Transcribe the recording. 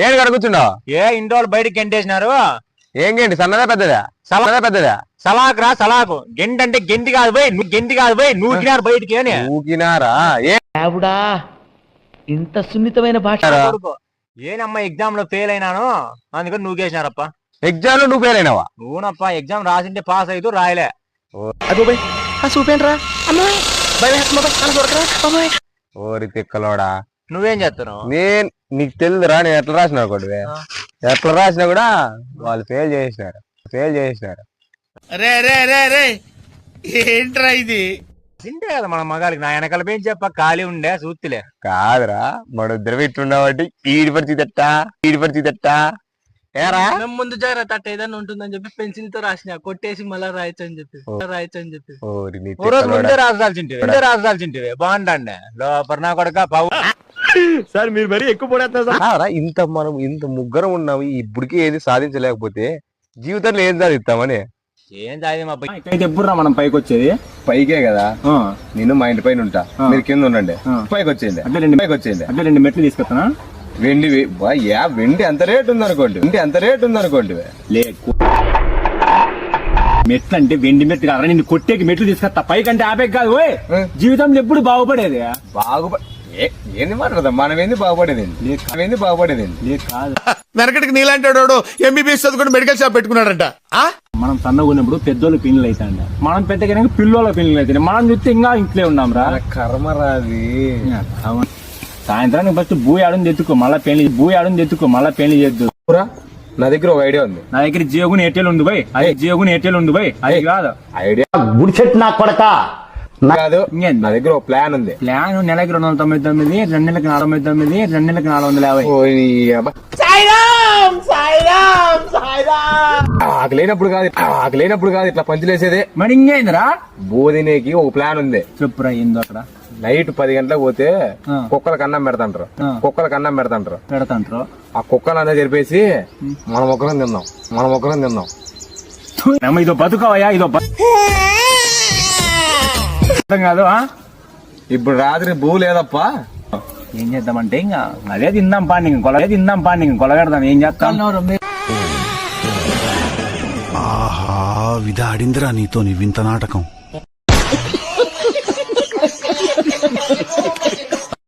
ఏం కడ కూర్చుండవు? ఏ ఇంటి వాళ్ళు బయటకి గెంటేసినారు. ఏం గెంటి? సన్నదా పెద్దదా? సలాకు రా సలాకు. గెంటి అంటే గెంటి కాదు పోయి, నువ్వు గెంటి కాదు పోయి, నూకినారు బయటికి అని. ఊకినారా? ఇంత సున్నితమైన భాష. ఏనమ్మా ఎగ్జామ్ లో ఫెయిల్ అయినాను అందుకని నూకేసినారప్ప. ఎగ్జామ్ లో నువ్వు ఫెయిల్ అయినావా? నువ్వునప్ప ఎగ్జామ్ రాసింటే పాస్ అయితే రాయలే. చూపేంట్రా ఓరి తిక్కలోడా. నువ్వేం చేస్తున్నావు? నీకు తెలుదురా నేను ఎట్లా రాసినా కొడువే? ఎట్లా రాసినా కూడా వాళ్ళు ఫెయిల్ చేసినారు. ఏంట్రా ఇది? తింటే కదా మన మగాలికి. నా వెనకాల పెంచి చెప్ప ఖాళీ ఉండే సూత్తిలే. కాదురా మన ఇద్దరు ఇట్లుండబట్టి ఈడి పరిస్థితి ఏరా ముందు జాగ్రత్త అట్ట ఏదైనా ఉంటుందని చెప్పి పెన్సిల్ తో రాసిన కొట్టేసి మళ్ళా రాయొచ్చు అని చెప్పి ముందే రాసాల్సింటివి బాగుంటాండే లోపల నా కొడక పావు. సార్ మీరు మరీ ఎక్కువ పడేస్తున్నారు. ఇంత ముగ్గురం ఉన్నాము, ఇప్పటికీ ఏది సాధించలేకపోతే జీవితంలో ఏం సాధిస్తామని. ఏం సాధించా ఎప్పుడు రా మనం పైకి వచ్చేది? పైకే కదా. నేను మా ఇంటి పైన ఉంటా, మీరు కింద ఉండండి. పైకి వచ్చేయండి. అంటే 2 మెట్లు తీసుకొస్తానా? వెండి అంత రేట్ ఉందనుకోండి. మెట్లు అంటే వెండి మెట్లు కాదు, నిన్ను కొట్టేకి మెట్లు తీసుకొస్తా. పైకంటే ఆపే కాదు. జీవితంలో ఎప్పుడు బాగుపడేది? ఏంది మాట్లాడదాం? మనం ఏంది బాగుపడేది? కాదు. వెనకటికి నీలాంటి ఎంబీబీఎస్ చదువుకుని మెడికల్ షాప్ పెట్టుకున్నాడంట. మనం సన్నగా ఉన్నప్పుడు పెద్దోళ్ళ పిల్లలు అవుతాండ, మనం పెద్దగా పిల్లోళ్ళ పిల్లలు అవుతాయి. మనం చూస్తే ఇంకా ఇంట్లో ఉన్నాం రా. కర్మ రాది. సాయంత్రానికి ఫస్ట్ భూ ఆడుని తెచ్చుకో, మళ్ళా పెళ్లి చేద్దు. నా దగ్గర ఒక ఐడియా ఉంది. నా దగ్గర జియోగుని ఎయిర్టెల్ ఉంది బై. అది కాదు ఐడియా. గుడి చెట్టు నాకు కొడక కాదు, నా దగ్గర ఒక ప్లాన్ ఉంది. ప్లాన్ నెలకి 299, 2 నెలలకు 499, 2 నెలలకు 450. ఆకలేనప్పుడు కాదు ఇట్లా పంచులేసేదే. మరి ఇంకేందిరా? బోధినేకి ఒక ప్లాన్ ఉంది. చెప్పురా ఏందో అక్కడ. నైట్ 10 గంటలకు పోతే కుక్కలకు అన్నం పెడతాంటారు. ఆ కుక్కలంతా జరిపేసి మనం ఒకరం తిందాం. ఇదో బతుకవయ్యా, ఇదో కాదు. ఇప్పుడు రాత్రి భూ లేదప్పా. ఏం చేద్దామంటే ఇంకా అదే తిందాం పాండి, కొలగడదాం. ఏం చేస్తాం? ఆహా విధాడిందిరా నీతో నీ వింత నాటకం.